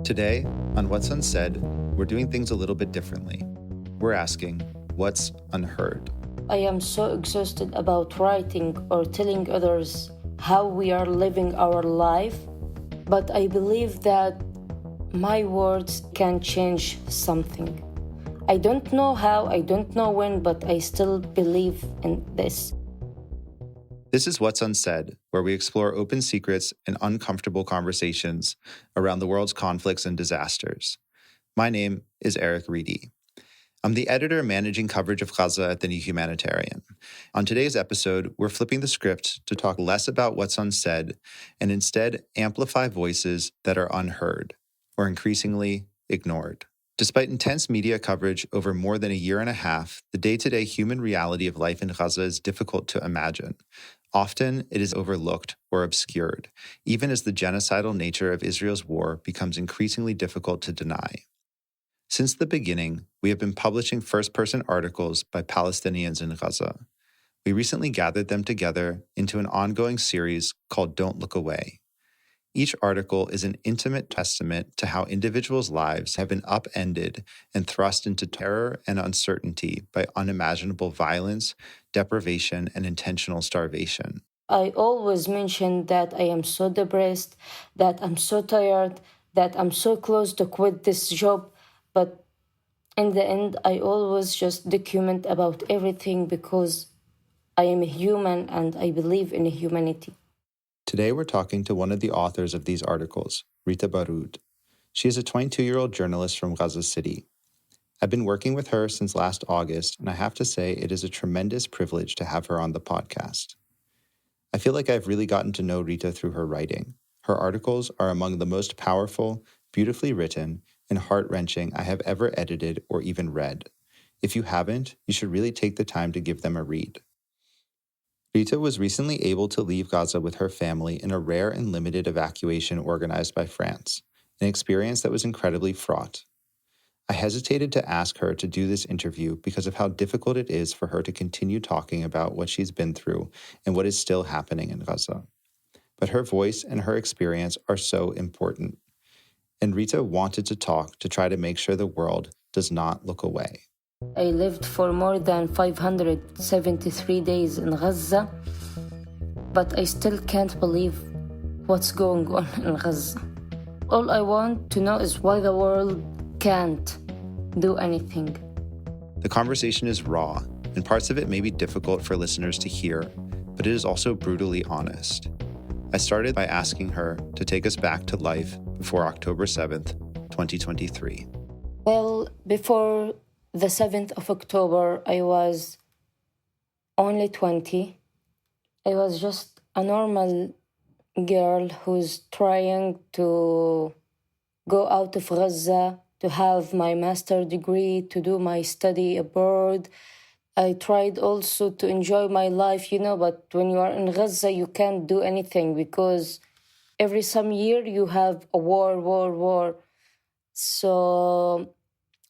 Today, on What's Unsaid, we're doing things a little bit differently. We're asking, what's unheard? I am so exhausted about writing or telling others how we are living our life, but I believe that my words can change something. I don't know how, I don't know when, but I still believe in this. This is What's Unsaid, where we explore open secrets and uncomfortable conversations around the world's conflicts and disasters. My name is Eric Reidy. I'm the editor managing coverage of Gaza at the New Humanitarian. On today's episode, we're flipping the script to talk less about what's unsaid and instead amplify voices that are unheard or increasingly ignored. Despite intense media coverage over more than a year and a half, the day-to-day human reality of life in Gaza is difficult to imagine. Often, it is overlooked or obscured, even as the genocidal nature of Israel's war becomes increasingly difficult to deny. Since the beginning, we have been publishing first-person articles by Palestinians in Gaza. We recently gathered them together into an ongoing series called Don't Look Away. Each article is an intimate testament to how individuals' lives have been upended and thrust into terror and uncertainty by unimaginable violence, deprivation, and intentional starvation. I always mention that I am so depressed, that I'm so tired, that I'm so close to quit this job, but in the end, I always just document about everything because I am a human and I believe in humanity. Today, we're talking to one of the authors of these articles, Rita Baroud. She is a 22-year-old journalist from Gaza City. I've been working with her since last August, and I have to say it is a tremendous privilege to have her on the podcast. I feel like I've really gotten to know Rita through her writing. Her articles are among the most powerful, beautifully written, and heart-wrenching I have ever edited or even read. If you haven't, you should really take the time to give them a read. Rita was recently able to leave Gaza with her family in a rare and limited evacuation organized by France, an experience that was incredibly fraught. I hesitated to ask her to do this interview because of how difficult it is for her to continue talking about what she's been through and what is still happening in Gaza. But her voice and her experience are so important. And Rita wanted to talk to try to make sure the world does not look away. I lived for more than 573 days in Gaza, but I still can't believe what's going on in Gaza. All I want to know is why the world can't do anything. The conversation is raw, and parts of it may be difficult for listeners to hear, but it is also brutally honest. I started by asking her to take us back to life before October 7th, 2023. Well, before the 7th of October, I was only 20. I was just a normal girl who's trying to go out of Gaza, to have my master's degree, to do my study abroad. I tried also to enjoy my life, but when you are in Gaza, you can't do anything because every some year you have a war. So,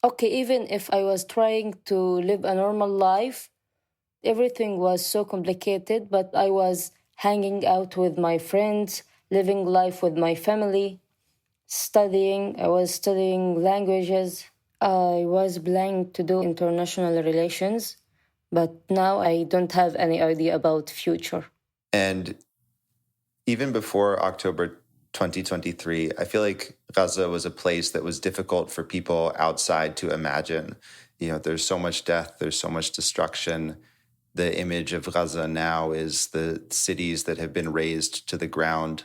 okay, even if I was trying to live a normal life, everything was so complicated, but I was hanging out with my friends, living life with my family, studying. I was studying languages. I was planning to do international relations, but now I don't have any idea about future. And even before October 2023, I feel like Gaza was a place that was difficult for people outside to imagine. There's so much death, there's so much destruction. The image of Gaza now is the cities that have been razed to the ground.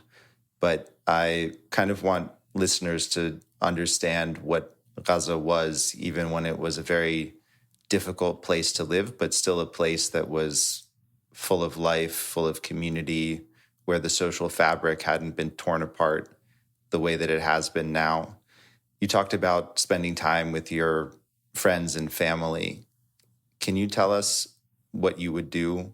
But I kind of want listeners to understand what Gaza was, even when it was a very difficult place to live, but still a place that was full of life, full of community, where the social fabric hadn't been torn apart the way that it has been now. You talked about spending time with your friends and family. Can you tell us what you would do?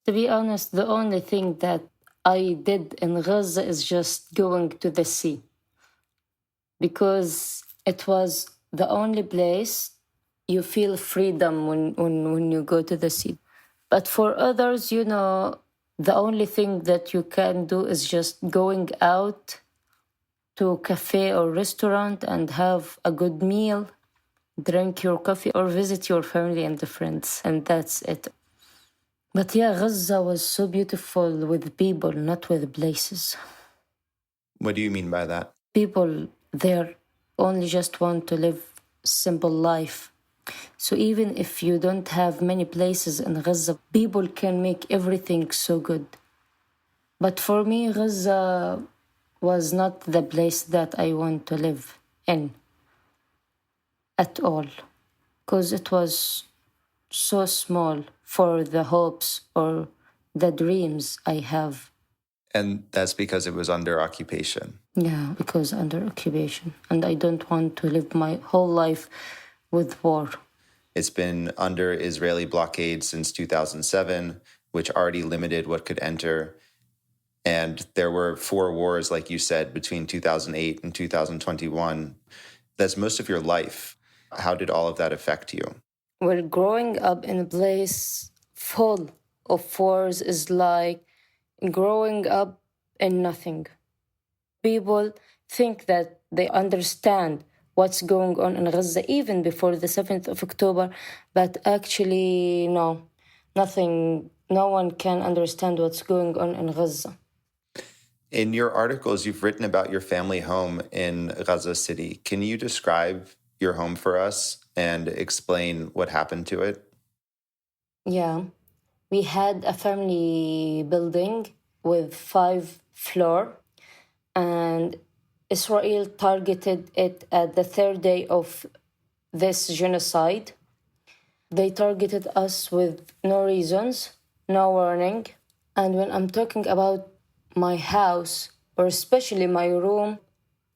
To be honest, the only thing that I did in Gaza is just going to the sea, because it was the only place you feel freedom when you go to the sea. But for others, the only thing that you can do is just going out to a cafe or restaurant and have a good meal, drink your coffee, or visit your family and the friends, and that's it. But yeah, Gaza was so beautiful with people, not with places. What do you mean by that? People there only just want to live simple life. So even if you don't have many places in Gaza, people can make everything so good. But for me, Gaza was not the place that I want to live in at all, because it was so small for the hopes or the dreams I have. And that's because it was under occupation. Yeah, because under occupation. And I don't want to live my whole life with war. It's been under Israeli blockade since 2007, which already limited what could enter. And there were 4 wars, like you said, between 2008 and 2021. That's most of your life. How did all of that affect you? Well, growing up in a place full of wars is like growing up in nothing. People think that they understand what's going on in Gaza even before the 7th of October, but actually, no, nothing, no one can understand what's going on in Gaza. In your articles, you've written about your family home in Gaza City. Can you describe your home for us and explain what happened to it? Yeah, we had a family building with 5 floors, and Israel targeted it at the 3rd day of this genocide. They targeted us with no reasons, no warning. And when I'm talking about my house, or especially my room,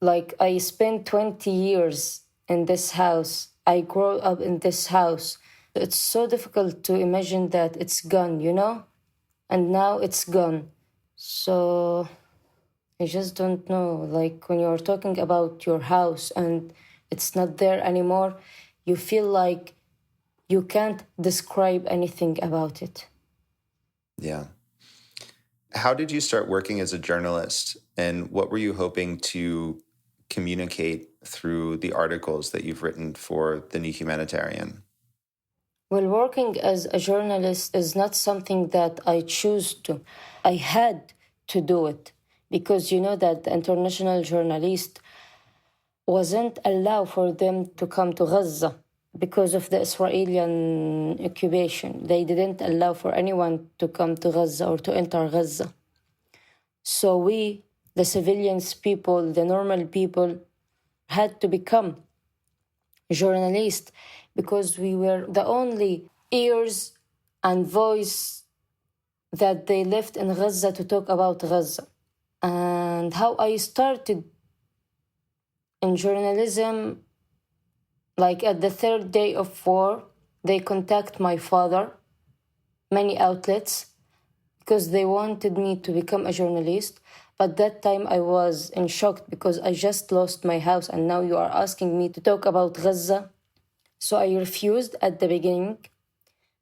like I spent 20 years in this house. I grew up in this house. It's so difficult to imagine that it's gone, you know? And now it's gone. So I just don't know. Like when you're talking about your house and it's not there anymore, you feel like you can't describe anything about it. Yeah. How did you start working as a journalist, and what were you hoping to communicate through the articles that you've written for the New Humanitarian? Well, working as a journalist is not something that I choose to. I had to do it because you know that the international journalist wasn't allowed for them to come to Gaza because of the Israeli occupation. They didn't allow for anyone to come to Gaza or to enter Gaza. So we, the civilians people, the normal people, had to become journalists because we were the only ears and voice that they left in Gaza to talk about Gaza. And how I started in journalism, like at the 3rd day of war, they contact my father, many outlets, because they wanted me to become a journalist. But that time I was in shock because I just lost my house and now you are asking me to talk about Gaza. So I refused at the beginning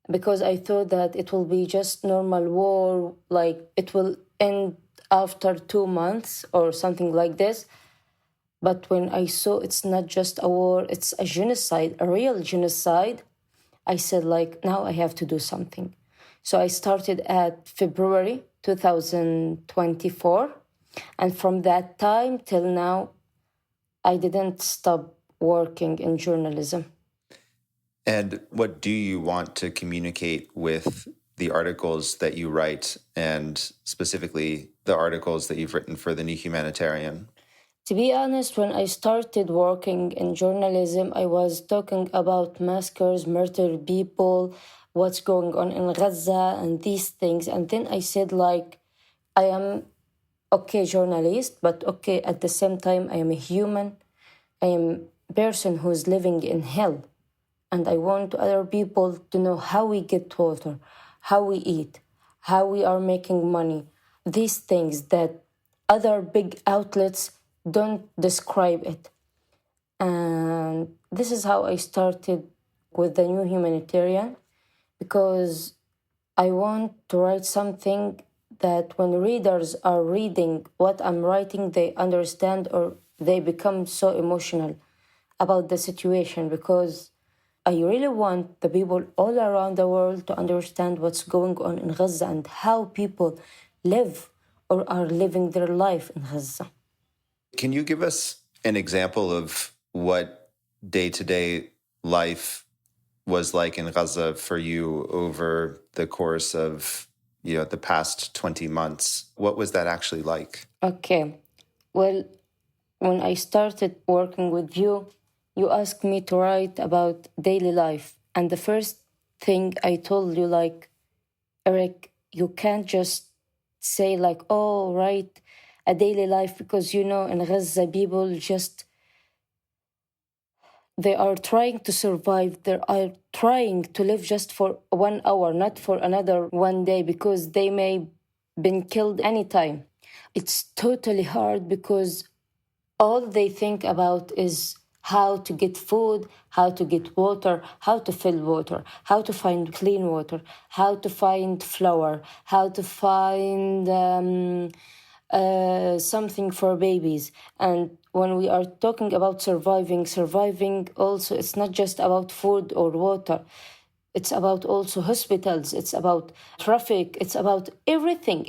because I thought that it will be just normal war, like it will end after 2 months or something like this. But when I saw it's not just a war, it's a genocide, a real genocide, I said, like, now I have to do something. So I started at February 2024. And from that time till now, I didn't stop working in journalism. And what do you want to communicate with the articles that you write, and specifically the articles that you've written for the New Humanitarian? To be honest, when I started working in journalism, I was talking about massacres, murdered people, what's going on in Gaza, and these things. And then I said, like, I am okay journalist, but okay, at the same time, I am a human. I am a person who's living in hell. And I want other people to know how we get water, how we eat, how we are making money. These things that other big outlets don't describe it. And this is how I started with the New Humanitarian, because I want to write something that when readers are reading what I'm writing, they understand or they become so emotional about the situation, because I really want the people all around the world to understand what's going on in Gaza and how people live or are living their life in Gaza. Can you give us an example of what day-to-day life was like in Gaza for you over the course of, the past 20 months? What was that actually like? Okay. Well, when I started working with you, you asked me to write about daily life. And the first thing I told you, like, Eric, you can't just say like, oh, write a daily life, because, in Gaza, people just, they are trying to survive. They are trying to live just for 1 hour, not for another one day, because they may been killed anytime. It's totally hard because all they think about is how to get food, how to get water, how to fill water, how to find clean water, how to find flour, how to find something for babies. And when we are talking about surviving also, it's not just about food or water. It's about also hospitals, it's about traffic, it's about everything,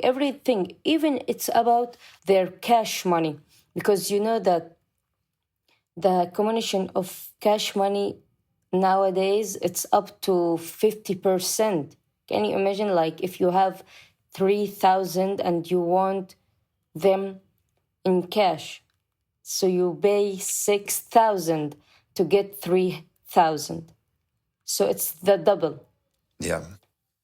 even it's about their cash money. Because you know that the combination of cash money nowadays, it's up to 50%. Can you imagine, like, if you have 3,000 and you want them in cash, so you pay 6,000 to get 3,000. So it's the double. Yeah.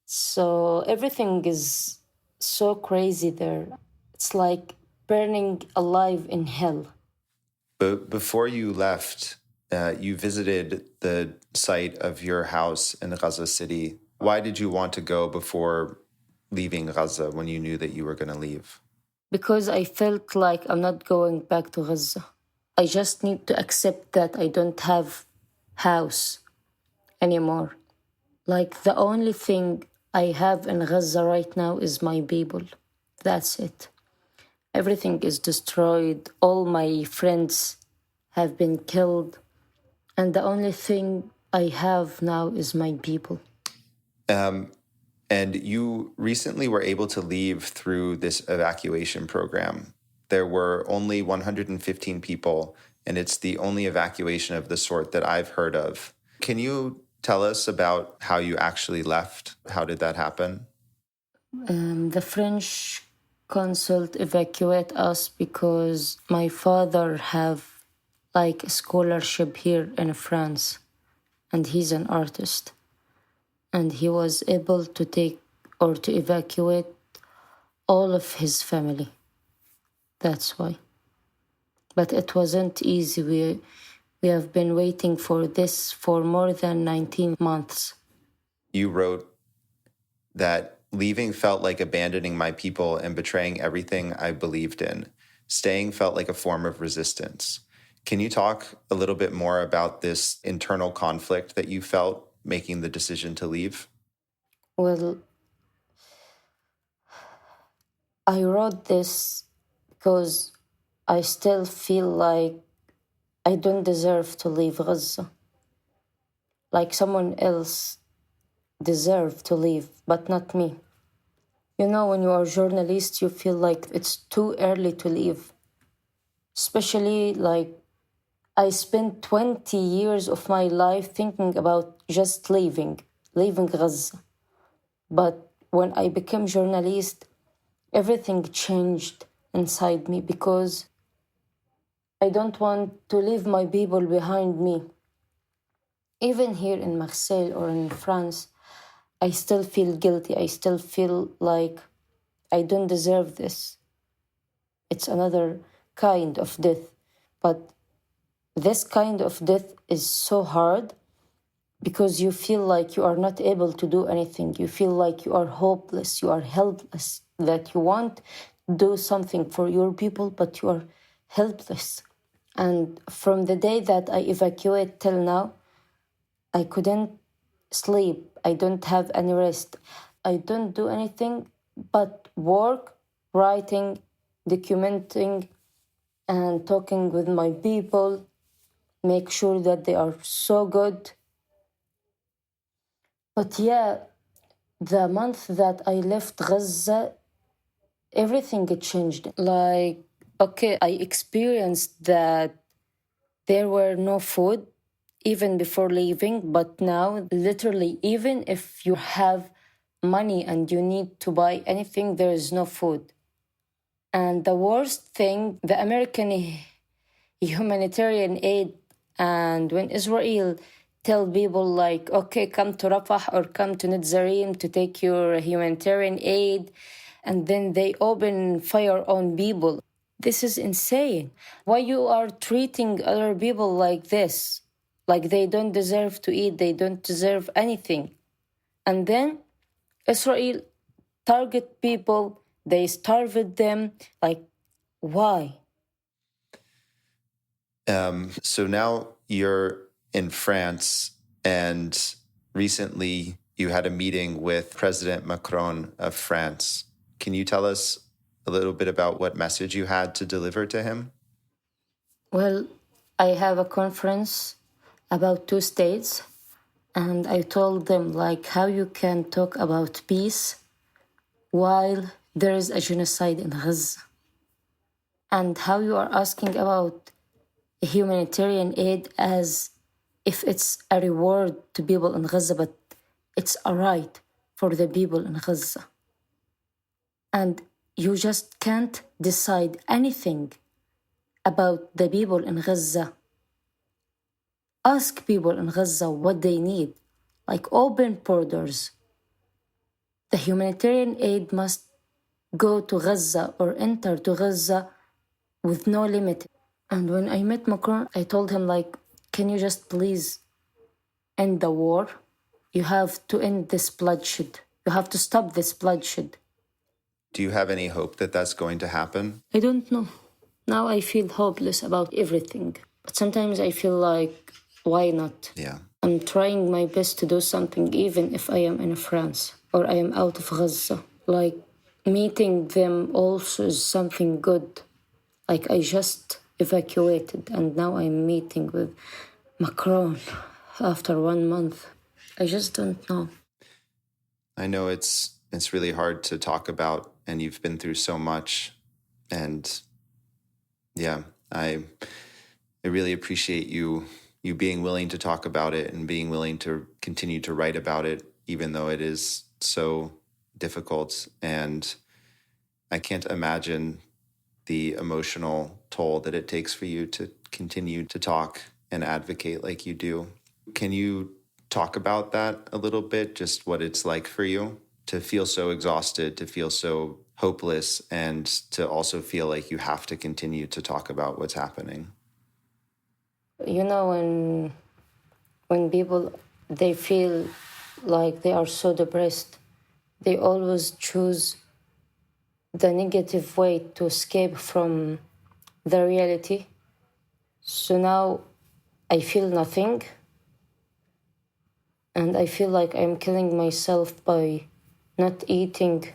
So everything is so crazy there. It's like burning alive in hell. But before you left, you visited the site of your house in Gaza City. Why did you want to go before leaving Gaza when you knew that you were going to leave? Because I felt like I'm not going back to Gaza. I just need to accept that I don't have house anymore. Like, the only thing I have in Gaza right now is my people. That's it. Everything is destroyed. All my friends have been killed. And the only thing I have now is my people. And you recently were able to leave through this evacuation program. There were only 115 people, and it's the only evacuation of the sort that I've heard of. Can you tell us about how you actually left? How did that happen? The French consul evacuate us because my father have like a scholarship here in France, and he's an artist. And he was able to take or to evacuate all of his family. That's why. But it wasn't easy. We have been waiting for this for more than 19 months. You wrote that leaving felt like abandoning my people and betraying everything I believed in. Staying felt like a form of resistance. Can you talk a little bit more about this internal conflict that you felt making the decision to leave? Well, I wrote this because I still feel like I don't deserve to leave Gaza. Like someone else deserve to leave, but not me. You know, when you are a journalist, you feel like it's too early to leave. Especially like I spent 20 years of my life thinking about just leaving Gaza. But when I became journalist, everything changed inside me, because I don't want to leave my people behind me. Even here in Marseille or in France, I still feel guilty. I still feel like I don't deserve this. It's another kind of death. But this kind of death is so hard because you feel like you are not able to do anything. You feel like you are hopeless, you are helpless, that you want to do something for your people, but you are helpless. And from the day that I evacuated till now, I couldn't sleep. I don't have any rest. I don't do anything but work, writing, documenting, and talking with my people, make sure that they are so good. But yeah, the month that I left Gaza, everything changed. Like, okay, I experienced that there were no food even before leaving, but now, literally, even if you have money and you need to buy anything, there is no food. And the worst thing, the American humanitarian aid, and when Israel tell people like, okay, come to Rafah or come to Netzarim to take your humanitarian aid, and then they open fire on people. This is insane. Why you are treating other people like this? Like they don't deserve to eat, they don't deserve anything. And then Israel target people, they starved them. Like, why? So now you're in France, and recently you had a meeting with President Macron of France. Can you tell us a little bit about what message you had to deliver to him? Well, I have a conference about 2 states, and I told them like how you can talk about peace while there is a genocide in Gaza, and how you are asking about humanitarian aid as if it's a reward to people in Gaza, but it's a right for the people in Gaza. And you just can't decide anything about the people in Gaza. Ask people in Gaza what they need, like open borders. The humanitarian aid must go to Gaza or enter to Gaza with no limit. And when I met Macron, I told him like, can you just please end the war? You have to end this bloodshed. You have to stop this bloodshed. Do you have any hope that that's going to happen? I don't know. Now I feel hopeless about everything. But sometimes I feel like, why not? Yeah. I'm trying my best to do something, even if I am in France or I am out of Gaza. Like, meeting them also is something good. Like, I just evacuated and now I'm meeting with Macron after 1 month. I just don't know. I know it's really hard to talk about, and you've been through so much. And yeah, I really appreciate you being willing to talk about it and being willing to continue to write about it, even though it is so difficult. And I can't imagine the emotional toll that it takes for you to continue to talk and advocate like you do. Can you talk about that a little bit, just what it's like for you to feel so exhausted, to feel so hopeless, and to also feel like you have to continue to talk about what's happening? You know, when people, they feel like they are so depressed, they always choose the negative way to escape from the reality. So now I feel nothing, and I feel like I'm killing myself by not eating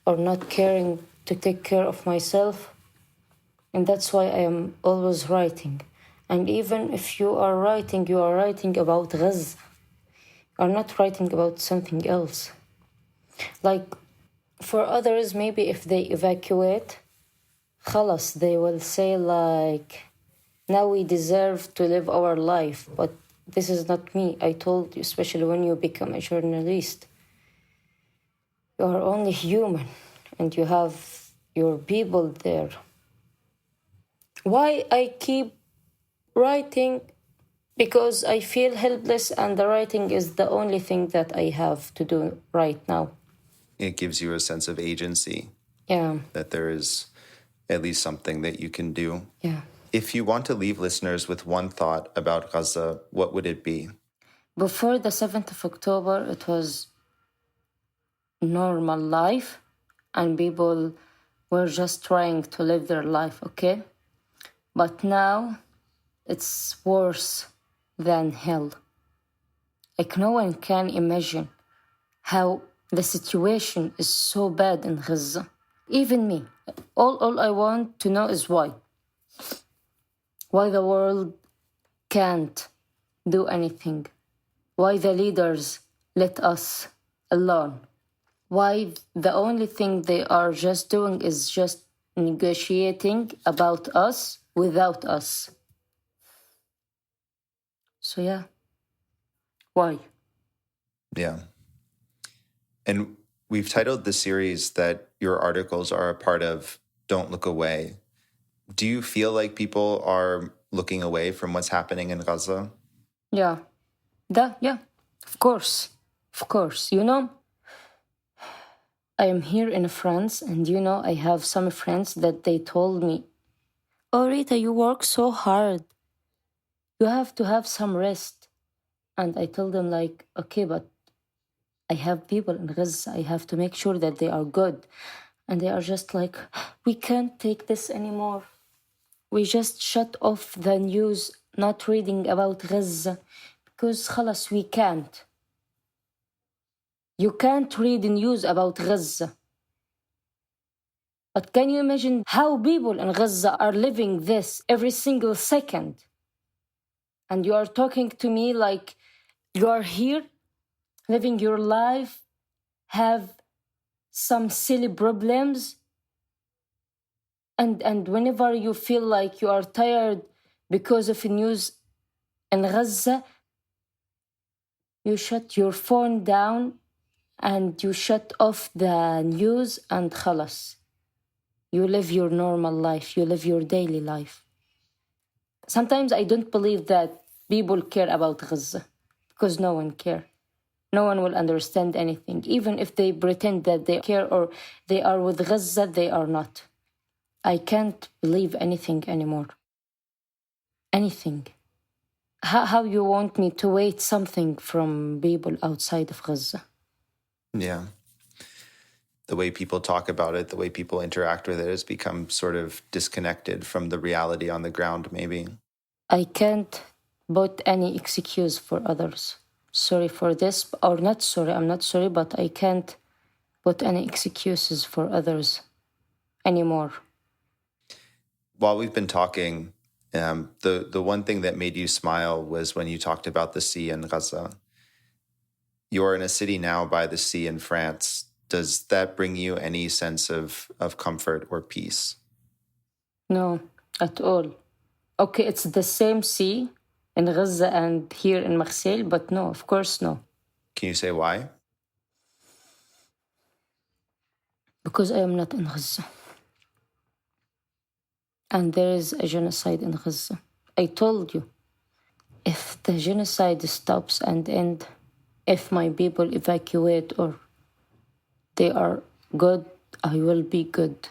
or not caring to take care of myself. And that's why I am always writing. And even if you are writing about Gaza. You are not writing about something else. Like, for others, maybe if they evacuate, خلاص, they will say like, now we deserve to live our life. But this is not me. I told you, especially when you become a journalist, you are only human and you have your people there. Why I keep writing? Because I feel helpless, and the writing is the only thing that I have to do right now. It gives you a sense of agency. Yeah. That there is at least something that you can do. Yeah. If you want to leave listeners with one thought about Gaza, what would it be? Before the 7th of October, it was normal life, and people were just trying to live their life, okay? But now, it's worse than hell. Like, no one can imagine how the situation is so bad in Gaza. Even me. All I want to know is why. Why the world can't do anything? Why the leaders let us alone? Why the only thing they are just doing is just negotiating about us without us? So yeah, why? Yeah. And we've titled the series that your articles are a part of Don't Look Away. Do you feel like people are looking away from what's happening in Gaza? Yeah, of course. I am here in France, and I have some friends that they told me, "Oh, Rita, you work so hard. You have to have some rest." And I told them, like, okay, but I have people in Gaza. I have to make sure that they are good. And they are just like, we can't take this anymore. We just shut off the news, not reading about Gaza, because خلاص, we can't. You can't read the news about Gaza. But can you imagine how people in Gaza are living this every single second? And you are talking to me like you are here, living your life, have some silly problems, and whenever you feel like you are tired because of the news in Gaza, you shut your phone down and you shut off the news and خلاص. You live your normal life, you live your daily life. Sometimes I don't believe that people care about Gaza, because no one cares. No one will understand anything. Even if they pretend that they care or they are with Gaza, they are not. I can't believe anything anymore. Anything. How you want me to wait something from people outside of Gaza? Yeah. The way people talk about it, the way people interact with it has become sort of disconnected from the reality on the ground, maybe. I can't put any excuse for others. Sorry for this, or not sorry, I'm not sorry, but I can't put any excuses for others anymore. While we've been talking, the one thing that made you smile was when you talked about the sea in Gaza. You're in a city now by the sea in France. Does that bring you any sense of comfort or peace? No, at all. Okay, it's the same sea in Gaza and here in Marseille, but no, of course no. Can you say why? Because I am not in Gaza. And there is a genocide in Gaza. I told you, if the genocide stops and ends, if my people evacuate or they are good, I will be good.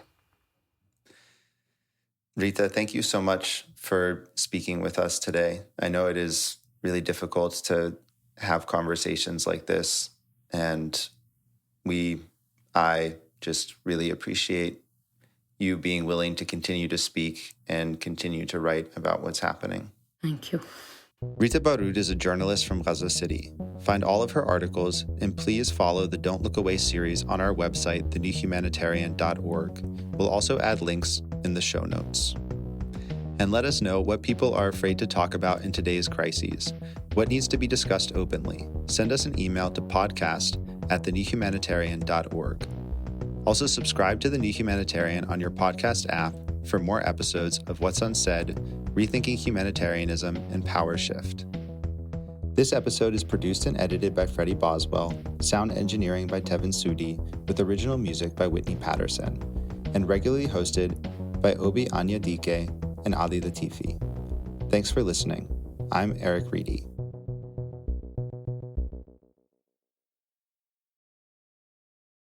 Rita, thank you so much for speaking with us today. I know it is really difficult to have conversations like this, and I just really appreciate you being willing to continue to speak and continue to write about what's happening. Thank you. Rita Baroud is a journalist from Gaza City. Find all of her articles, and please follow the Don't Look Away series on our website, thenewhumanitarian.org. We'll also add links in the show notes. And let us know what people are afraid to talk about in today's crises. What needs to be discussed openly? Send us an email to podcast@thenewhumanitarian.org. Also, subscribe to The New Humanitarian on your podcast app for more episodes of What's Unsaid, Rethinking Humanitarianism, and Power Shift. This episode is produced and edited by Freddie Boswell, sound engineering by Tevin Sudi, with original music by Whitney Patterson, and regularly hosted by Obi Anyadike and Ali Latifi. Thanks for listening. I'm Eric Reidy.